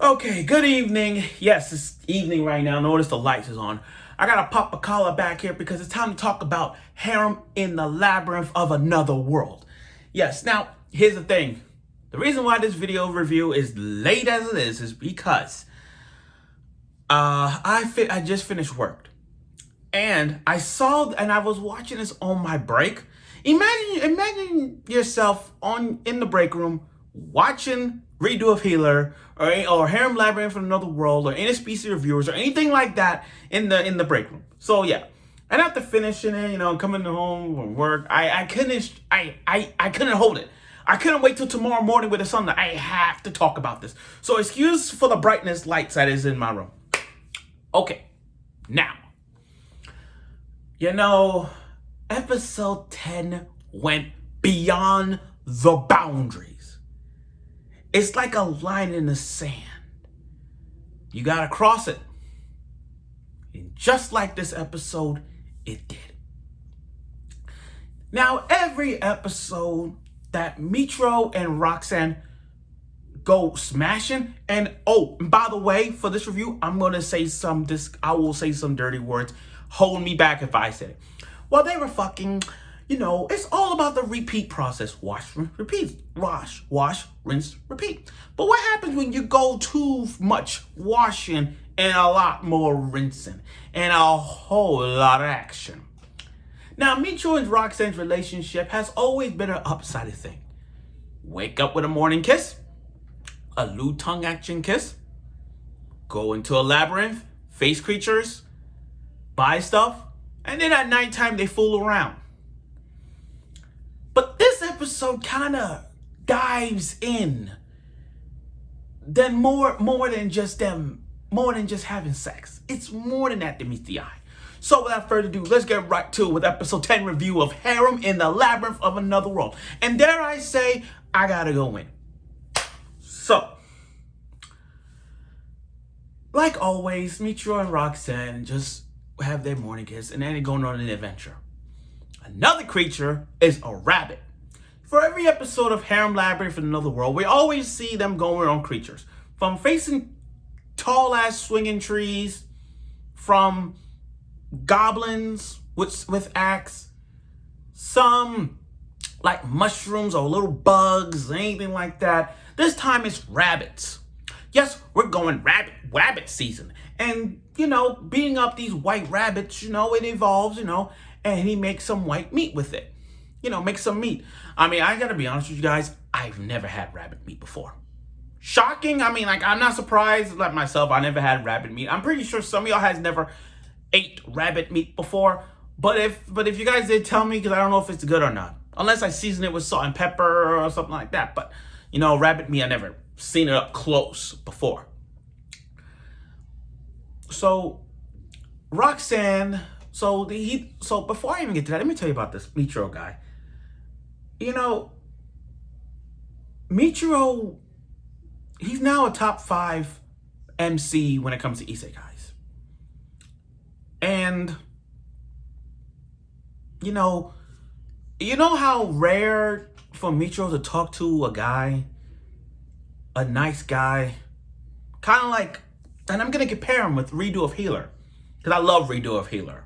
Okay, good evening. Yes, it's evening right now. Notice the lights is on. I gotta pop a collar back here because it's time to talk about Harem in the Labyrinth of Another World. Yes, now, here's the thing. The reason why this video review is late as it is because I just finished work. And I was watching this on my break. Imagine yourself in the break room watching Redo of Healer or Harem Labyrinth from Another World or any species reviewers or anything like that in the break room. So yeah, and after finishing it, coming home from work, I couldn't hold it. I couldn't wait till tomorrow morning with the sun. I have to talk about this. So excuse for the brightness lights that is in my room. Okay, now. Episode 10 went beyond the boundaries. It's like a line in the sand. You gotta cross it. And just like this episode, it did. Now, every episode that Michio and Roxanne go smashing, and by the way, for this review, I will say some dirty words. Hold me back if I said it. While they were fucking, it's all about the repeat process. Wash, rinse, repeat. Wash, rinse, repeat. But what happens when you go too much washing and a lot more rinsing and a whole lot of action? Now, Michio and Roxanne's relationship has always been an upside thing. Wake up with a morning kiss, a lewd tongue action kiss, go into a labyrinth, face creatures, buy stuff, and then at nighttime they fool around. But this episode kind of dives in then more than just having sex. It's more than that meets the eye. So without further ado, let's get right to it with episode 10 review of Harem in the Labyrinth of Another World. And dare I say, I gotta go in. So, like always, Michio and Roxanne just have their morning kiss and then they're going on an adventure. Another creature is a rabbit. For every episode of Harem Labyrinth in Another World, we always see them going on creatures. From facing tall ass swinging trees, from goblins with axe, some like mushrooms or little bugs, anything like that. This time it's rabbits. Yes, we're going rabbit season. And, beating up these white rabbits, it evolves, and he makes some white meat with it. Make some meat. I gotta be honest with you guys, I've never had rabbit meat before. Shocking. I'm not surprised, like myself, I never had rabbit meat. I'm pretty sure some of y'all has never ate rabbit meat before. But if you guys did, tell me, because I don't know if it's good or not. Unless I season it with salt and pepper or something like that. But, rabbit meat, I never seen it up close before. So, Roxanne, so before I even get to that, let me tell you about this Michio guy. Michio, he's now a top 5 MC when it comes to isekais. And, you know how rare for Michio to talk to a guy, a nice guy, kind of like, and I'm going to compare him with Redo of Healer, because I love Redo of Healer.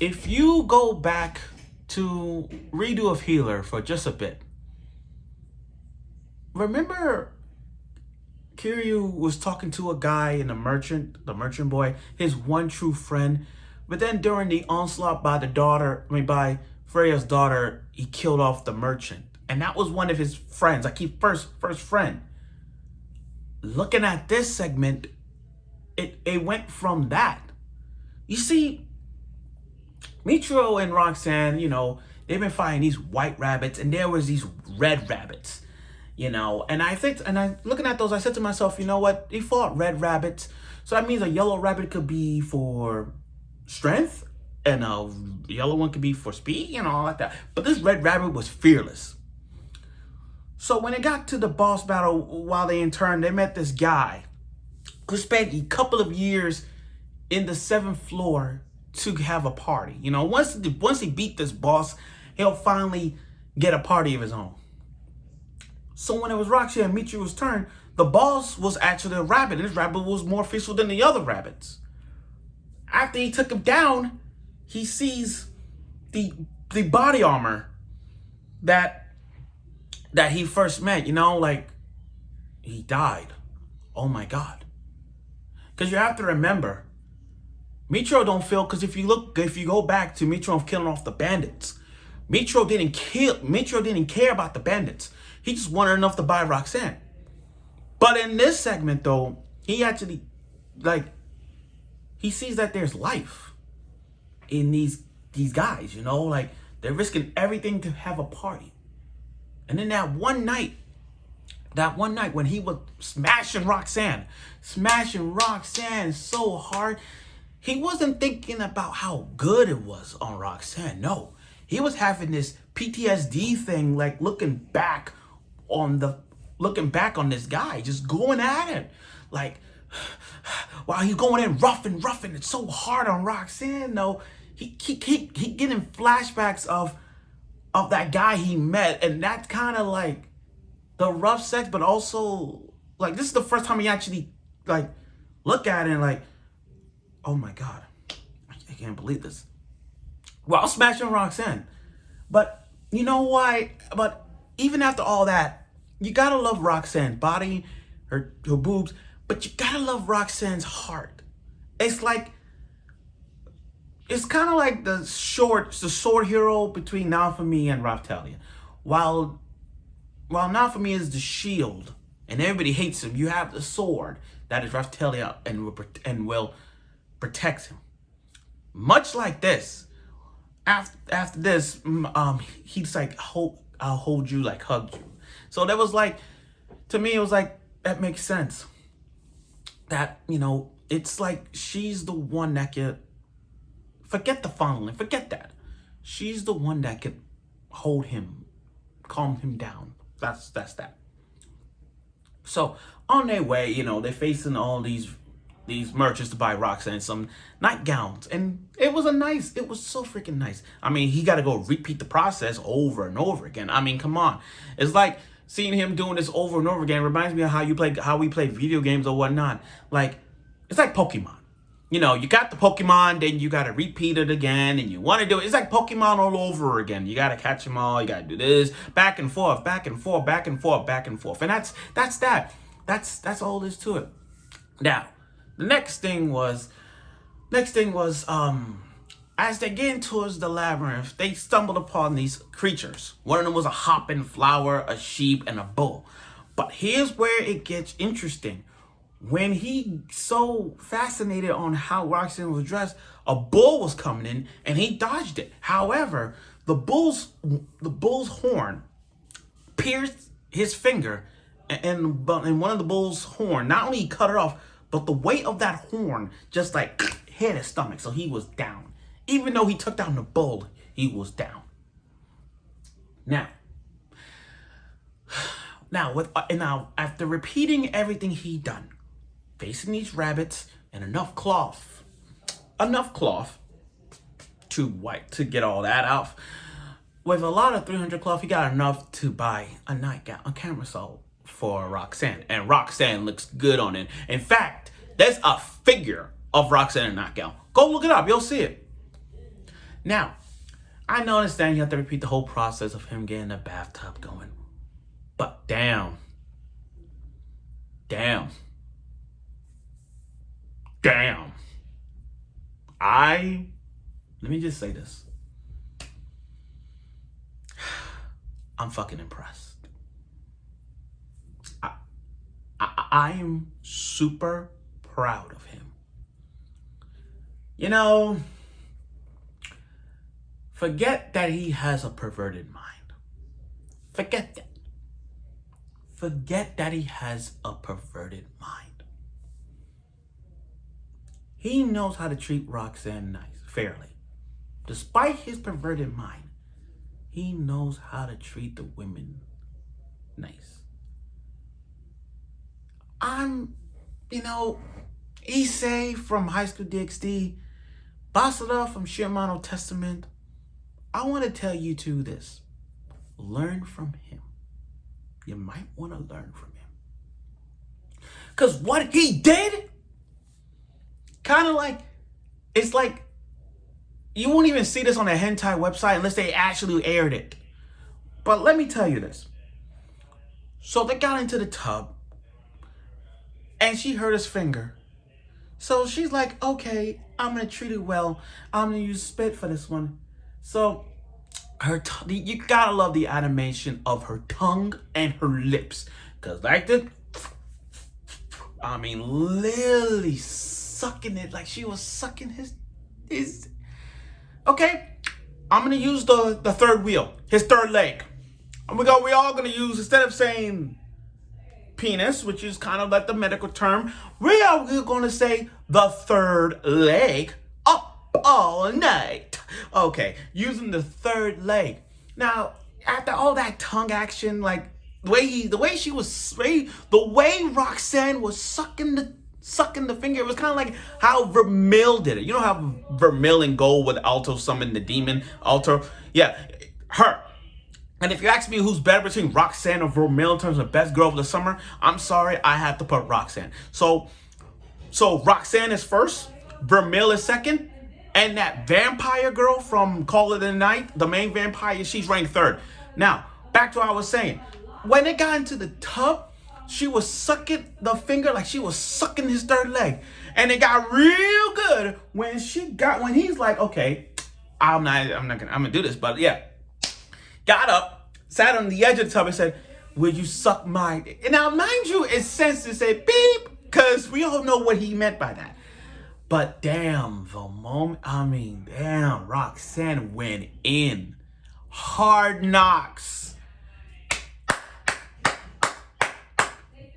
If you go back to Redo of Healer for just a bit, remember Kiryu was talking to a guy in the merchant boy, his one true friend, but then during the onslaught by Freya's daughter, he killed off the merchant. And that was one of his friends, like his first friend. Looking at this segment, it went from that. You see, Michio and Roxanne, they've been fighting these white rabbits, and there was these red rabbits, and looking at those, I said to myself, you know what? They fought red rabbits, so that means a yellow rabbit could be for strength, and a yellow one could be for speed, all like that. But this red rabbit was fearless. So when it got to the boss battle, while they interned, they met this guy who spent a couple of years in the 7th floor to have a party. Once he beat this boss, he'll finally get a party of his own. So when it was Roxanne and Michio's turn, the boss was actually a rabbit, and this rabbit was more official than the other rabbits. After he took him down, he sees the body armor that he first met, like he died. Oh my God. Because you have to remember, Michio don't feel, because if you go back to Michio killing off the bandits, Michio didn't care about the bandits. He just wanted enough to buy Roxanne. But in this segment though, he actually, he sees that there's life in these guys, like they're risking everything to have a party. And then that one night when he was smashing Roxanne so hard, he wasn't thinking about how good it was on Roxanne. No, he was having this PTSD thing, like looking back on this guy, just going at him. Like, while he's going in roughing it so hard on Roxanne, though, he getting flashbacks of that guy he met, and that's kind of like the rough sex, but also like this is the first time he actually like look at it and like, oh my God, I can't believe this. Well, smashing Roxanne, but you know why? But even after all that, you gotta love Roxanne's body, her boobs, but you gotta love Roxanne's heart. It's kind of like the sword hero between Nafumi and Raftalia. While Nafumi is the shield and everybody hates him, you have the sword that is Raftalia and will protect him. Much like this, after this, he's like, I'll hold you, like hug you. So that was like, to me, it was like, that makes sense. That, it's like she's the one that could, forget the fondling, forget that. She's the one that could hold him, calm him down. That's that. So on their way, they're facing all these merchants to buy Roxanne some nightgowns, and it was so freaking nice. I mean, he got to go repeat the process over and over again. I mean, come on, it's like seeing him doing this over and over again reminds me of how we play video games or whatnot. Like, it's like Pokemon. You got the Pokemon, then you got to repeat it again, and you want to do it. It's like Pokemon all over again. You got to catch them all. You got to do this, back and forth, back and forth, back and forth, back and forth. And that's that. That's all there is to it. Now, the next thing was, as they get towards the labyrinth, they stumbled upon these creatures. One of them was a hopping flower, a sheep, and a bull. But here's where it gets interesting. When he so fascinated on how Roxanne was dressed, a bull was coming in and he dodged it. However, the bull's horn pierced his finger, and one of the bull's horn, not only he cut it off, but the weight of that horn just like hit his stomach, so he was down. Even though he took down the bull, he was down. Now, after repeating everything he done, facing these rabbits and enough cloth to get all that off. With a lot of 300 cloth, he got enough to buy a nightgown, a camisole for Roxanne, and Roxanne looks good on it. In fact, there's a figure of Roxanne in a nightgown. Go look it up, you'll see it. Now, I understand you have to repeat the whole process of him getting the bathtub going, but damn. Let me just say this. I'm fucking impressed. I'm super proud of him. Forget that he has a perverted mind. Forget that. Forget that he has a perverted mind. He knows how to treat Roxanne fairly. Despite his perverted mind, he knows how to treat the women nice. Issei from High School DxD, Basara from Shimano Testament. I want to tell you two this. Learn from him. you might want to learn from him. Because what he did, kind of like, it's like, you won't even see this on a hentai website unless they actually aired it. But let me tell you this. So they got into the tub, and she hurt his finger. So she's like, okay, I'm going to treat it well. I'm going to use spit for this one. So you gotta love the animation of her tongue and her lips. Because like this, literally sucking it like she was sucking his. Okay, I'm going to use the third wheel, his third leg. And we're all going to use, instead of saying penis, which is kind of like the medical term, we're going to say the third leg up all night. Okay, using the third leg. Now, after all that tongue action, like the way Roxanne was sucking the finger, it was kind of like how Vermeil did it. You know how Vermeil and Gold with Alto summoned the demon Alto? Yeah, her. And if you ask me who's better between Roxanne or Vermeil in terms of best girl of the summer, I'm sorry, I have to put Roxanne. So Roxanne is first, Vermeil is second, and that vampire girl from Call It a Night, the main vampire, she's ranked third. Now, back to what I was saying. When it got into the tub, she was sucking the finger like she was sucking his third leg. And it got real good when he's like, okay, I'm gonna do this, but yeah. Got up, sat on the edge of the tub and said, will you suck my dick? And now, mind you, it's sense to say beep, because we all know what he meant by that. But damn, Roxanne went in. Hard knocks.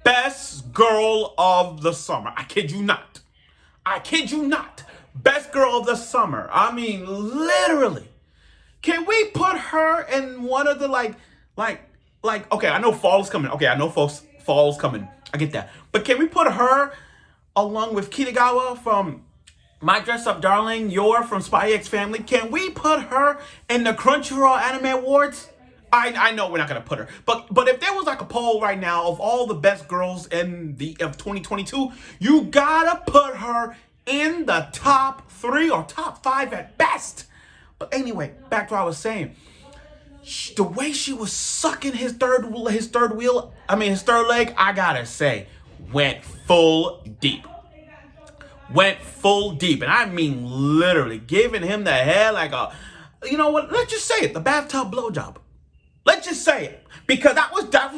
Best girl of the summer. I kid you not. Best girl of the summer. Literally. Can we put her in one of the okay, I know fall's coming. Okay, I know fall's coming. I get that. But can we put her along with Kitagawa from My Dress Up Darling, Yor from Spy X Family? Can we put her in the Crunchyroll Anime Awards? I know we're not gonna put her, but if there was like a poll right now of all the best girls of 2022, you gotta put her in the top 3 or top 5 at best. But anyway, back to what I was saying. The way she was sucking his third leg, I gotta say, went full deep. And I mean literally giving him the head like a, you know what? Let's just say it, the bathtub blowjob. Let's just say it, because that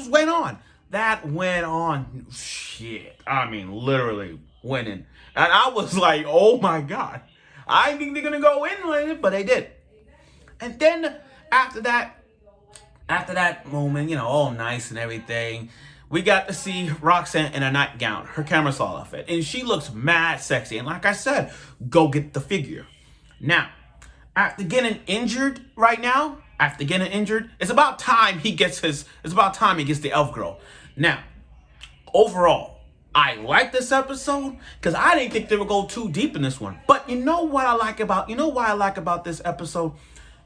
went on. That went on. Shit. Literally went in, and I was like, oh my god. I didn't think they're gonna go in with it, but they did. And then after that moment, all nice and everything, we got to see Roxanne in a nightgown. Her camera saw off it, and she looks mad sexy. And like I said, go get the figure. Now, after getting injured, it's about time he gets the elf girl. Now, overall, I like this episode because I didn't think they would go too deep in this one. But you know why I like about this episode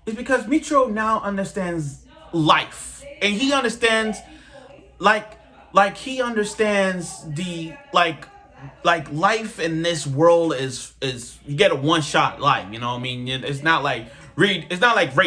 is because Michio now understands life, and he understands he understands the life in this world is you get a one-shot life. You know what I mean? It's not like Ray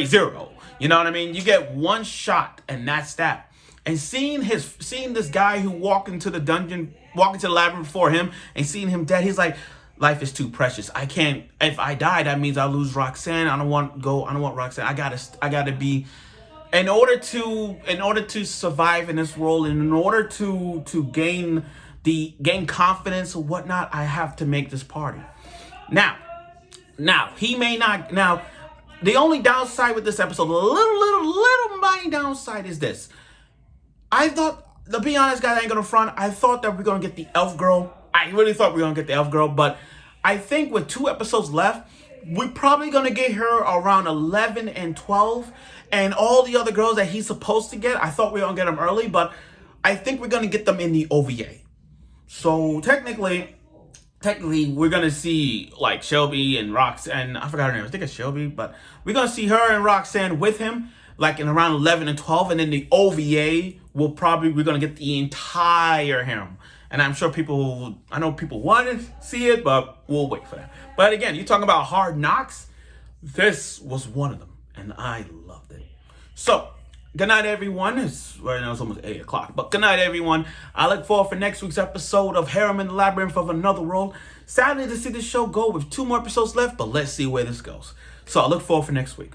Zero. You know what I mean? You get one shot, and that's that. And seeing this guy who walked into the labyrinth before him and seeing him dead, he's like, life is too precious. I can't. If I die, that means I'll lose Roxanne. I don't want Roxanne. I gotta be. In order to survive in this world, and in order to gain confidence or whatnot, I have to make this party. Now he may not. Now, the only downside with this episode, a little minor downside is this. I thought, to be honest, guys, I ain't gonna front. I thought that we're gonna get the elf girl. I really thought we were gonna get the elf girl, but I think with 2 episodes left, we're probably gonna get her around 11 and 12, and all the other girls that he's supposed to get, I thought we were gonna get them early, but I think we're gonna get them in the OVA. So technically, we're gonna see like Shelby and Roxanne. I forgot her name. I think it's Shelby, but we're gonna see her and Roxanne with him. like in around 11 and 12, and then the OVA we're gonna get the entire harem. And I'm sure I know people want to see it, but we'll wait for that. But again, you're talking about Hard Knocks. This was one of them, and I loved it. So, good night, everyone. Right now it's almost 8 o'clock, but good night, everyone. I look forward for next week's episode of Harem and the Labyrinth of Another World. Sadly to see this show go with 2 more episodes left, but let's see where this goes. So I look forward for next week.